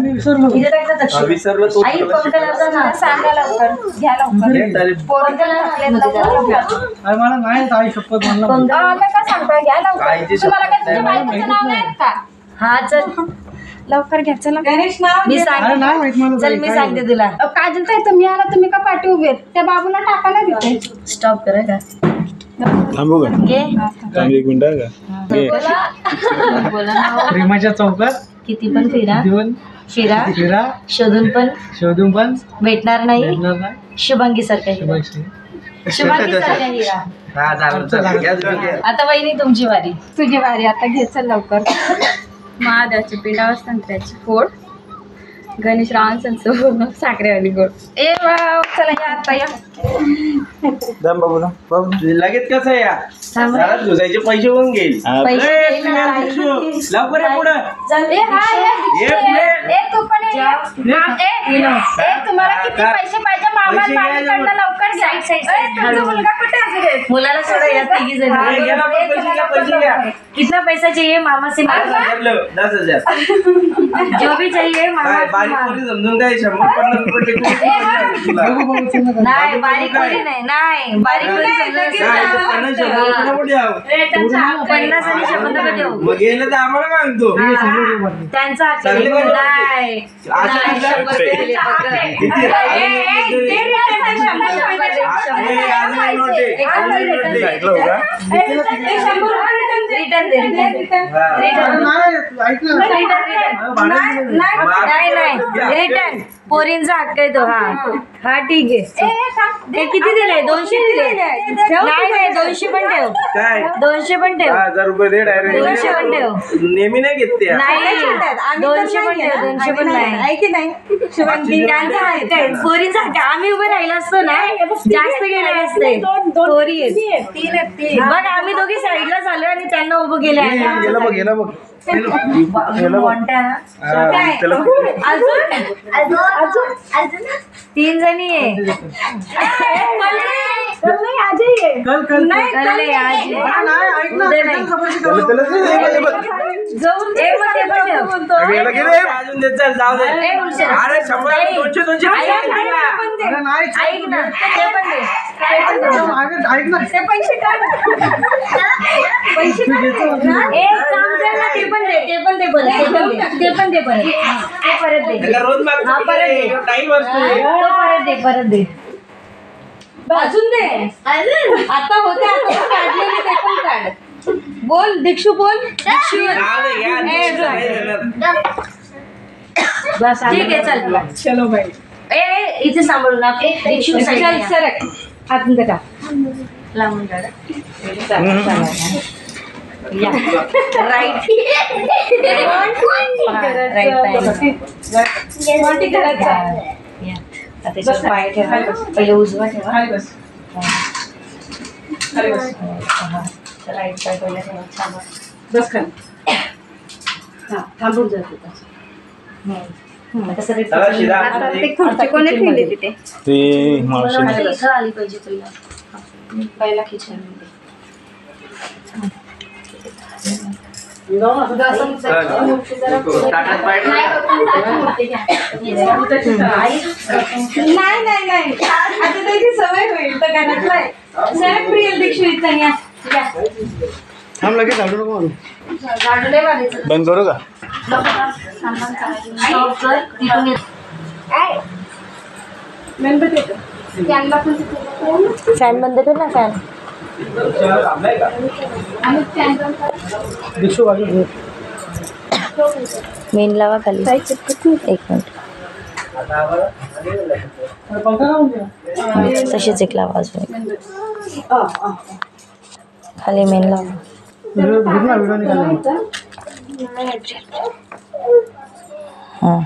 मी विसरलो. विसरलो तो. आई पंकजाला ना सांगा लवकर, घ्या लवकर. पंकजाला अरे मला नाही आई शपथ म्हणलं. आता का सांगता, घ्या लवकर. तुम्हाला काय तुझ्या बायकोचं नाव नाही का? हा चल लवकर घ्या. चला गणेश नाव मी अरे नाही माहित मला. चल मी सांगते तुला. काजल ताई तुम्ही आला, तुम्ही का पाठी उभे आहेत? त्या बाबूला टाकायला देते. स्टॉप करा का थांबू का? घे एक मिनिट का प्रेमाच्या चौकात किती पण फिरा देऊन फिरा फिरा शोधून पण भेटणार नाही. भेटणार नाही. शुभांगी सारखा हिरा. शुभांगी सारखा हिरा. हा झालं चला. आता वहिनी तुमची वारी. तुझी वारी आता घे, चल लवकर. महादेवाची पिंडावर संत्र्याची फोड, गणेशरावांचं साखरेवाली गोड. ए वाव, चला या आता या. दम बाबू ना बाबू. लगेच कसं या घरात घुसायचे पैसे होऊन घेईल. पैसे लवकर आहे पुढं. ए हाय ए तू पण ये. ए तुम्हाला किती पैसे पाहिजे? मामाकडनं लवकर घ्या. तुमचा मुलगा कुठे आहे? मुलाला सोडा या तिघी जण. पैसे घ्या. कितना पैसा चाहिए मामा से? 10,000. जो भी चाहिए मामा. बारीक पोरी समजून काय 100-50 रुपये टिकून. नाही बारीक पोरी नाही बारीक पोरी समजून 50 आणि 100 ठेवू. मग गेलं तर आम्हाला मागतो. त्यांचा हक्क आहे. नाही रिटर्न दे. रिटर्न पोरींचा हक्क आहे तो. हा ठीक आहे. ते किती दिले? 200 दिले. नाही 200 पण ठेव. काय 200 पण ठेव. 1000 रुपये दे डायरेक्ट. 200 पण ठेव. नेहमी नाही घेत ते. नाही 200 पण ठेव. 200 पण नाही. त्यांचा हक्क आहे. पोरींचा हक्क. आम्ही उभे राहिलो असतो ना जास्त गेले असते. पोरी बघ आम्ही दोघी साईडला झालो आणि त्यांना उभं गेले. गेला बघ. अजून 3 जणी आहे. अजून देत जा, जाऊ दे. अरे 100-200 ऐक ना ते पण दे. ऐक ना ते पैसे काढ. पैसे एक काम कर ना ते पण दे. ते पण दे परत. ते पण दे परत. ते परत दे. रोज हा परत दे. टाइम असतो. तो परत दे. अजून दे. आता होते आता काढलेले ते पण काढ. बोल दीक्षू बोल. दीक्षू बस ठीक आहे चल. चलो भाई. ए इथे सांभाळू ना. दीक्षू चल सरक. आतून का लावून काढ. या राईट त्याच्यावर पाय ठेवा. पहिले उजवा ठेवा. राईट पाय पहिले ठेवा. छान बस खाली. थांबून जातो. आता ते खुर्ची कोणी ठेवली तिथे? ते मावशी इथं आली पाहिजे पहिला किचन मध्ये. नाही आता त्याची सवय होईल तर घरातला सर प्रिय दीक्षित इथं या. थांब लगेच झाडू नको मारू. झाडू नाही मारायचं. बंद करू का? स्टॉप कर. तिथून येत. फॅन बंद कर ना. फॅन मेन लावा खाली. एक मिनिट तशीच एक लावा. अजून खाली मेन लावा. हां